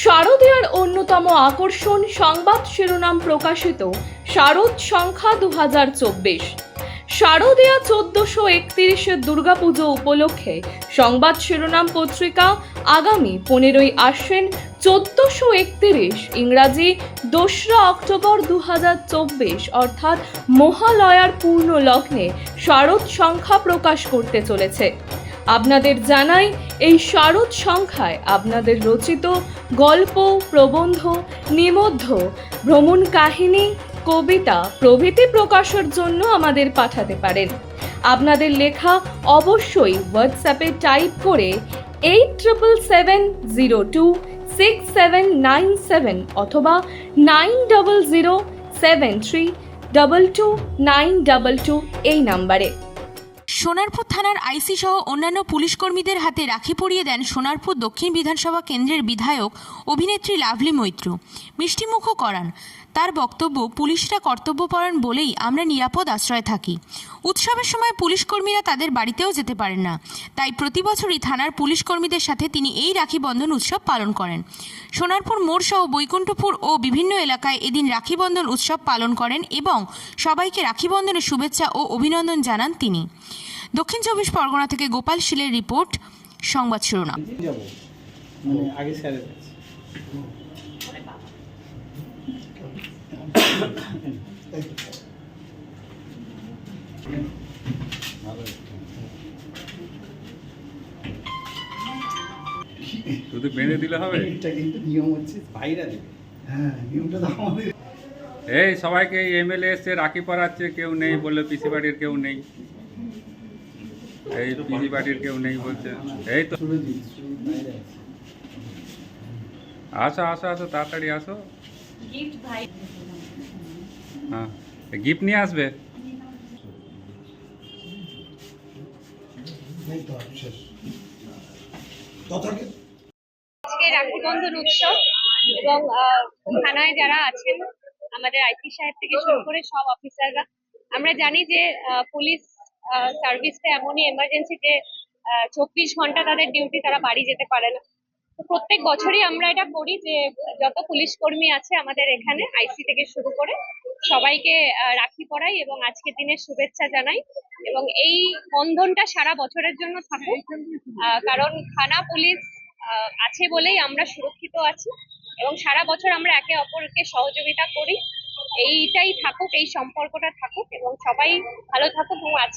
শারদীয়ার অন্যতম আকর্ষণ সংবাদ শিরোনাম প্রকাশিত শারদ সংখ্যা 2024। শারদীয়া 1431 দুর্গাপুজো উপলক্ষে সংবাদ শিরোনাম পত্রিকা আগামী 15ই আশ্বিন 1431 ইংরাজি 2রা অক্টোবর 2024 অর্থাৎ মহালয়ার পূর্ণ লগ্নে শারদ সংখ্যা প্রকাশ করতে চলেছে। আপনাদের জানাই, এই শারদ সংখ্যায় আপনাদের রচিত গল্প, প্রবন্ধ, নিবন্ধ, ভ্রমণ কাহিনী, কবিতা প্রভৃতি প্রকাশের জন্য আমাদের পাঠাতে পারেন। আপনাদের লেখা অবশ্যই হোয়াটসঅ্যাপে টাইপ করে 87026797 অথবা 9007322922 এই নাম্বারে। সোনারপুর থানার আইসি সহ অন্যান্য পুলিশ কর্মীদের হাতে রাখি পরিয়ে দেন সোনারপুর দক্ষিণ বিধানসভা কেন্দ্রের বিধায়ক অভিনেত্রী লাভলি মৈত্র। মিষ্টিমুখও করান। তার বক্তব্য, পুলিশরা কর্তব্যপরায়ণ বলেই আমরা নিরাপদ আশ্রয়ে থাকি। উৎসবের সময় পুলিশ কর্মীরা তাদের বাড়িতেও যেতে পারেন না, তাই প্রতি বছরই থানার পুলিশ কর্মীদের সাথে তিনি এই রাখি বন্ধন উৎসব পালন করেন। সোনারপুর মোড় সহ বৈকুণ্ঠপুর ও বিভিন্ন এলাকায় এদিন রাখি বন্ধন উৎসব পালন করেন এবং সবাইকে রাখি বন্ধনের শুভেচ্ছা ও অভিনন্দন জানান তিনি। দক্ষিণ 24 পরগনা থেকে গোপাল শীলের রিপোর্ট, সংবাদ শিরোনাম। শুধু বেঁধে দিলে হবে? এটা কিন্তু নিয়ম হচ্ছে ভাইরা দেবে। হ্যাঁ, নিয়মটা তো আমাদের। এই সবাইকে এমএলএ এসে রাখি পরাচ্ছে, কেউ নেই বললে পিসি বাড়ির কেউ নেই, এই পিসি বাড়ির কেউ নেই বলছে। এই তো আসো আসো আসো, তাড়াতাড়ি আসো। হ্যাঁ, গিফট নিয়ে আসবে। আজকে রাখি বন্ধন উৎসব এবং থানায় যারা আছেন, আমাদের আইপি সাহেব থেকে শুরু করে সব অফিসাররা, আমরা জানি যে পুলিশ সার্ভিসটা এমনই এমার্জেন্সি যে 24 ঘন্টা তাদের ডিউটি, তারা বাড়ি যেতে পারে না। তো প্রত্যেক বছরই আমরা এটা করি যে যত পুলিশ কর্মী আছে আমাদের এখানে, আইসি থেকে শুরু করে সবাইকে রাখি পরাই এবং আজকের দিনের শুভেচ্ছা জানাই। এবং এই বন্ধনটা সারা বছরের জন্য থাকুক, কারণ থানা পুলিশ আছে বলেই আমরা সুরক্ষিত আছি এবং সারা বছর আমরা একে অপরকে সহযোগিতা করি। এইটাই থাকুক, এই সম্পর্কটা থাকুক এবং সবাই ভালো থাকুক। এবং আজকে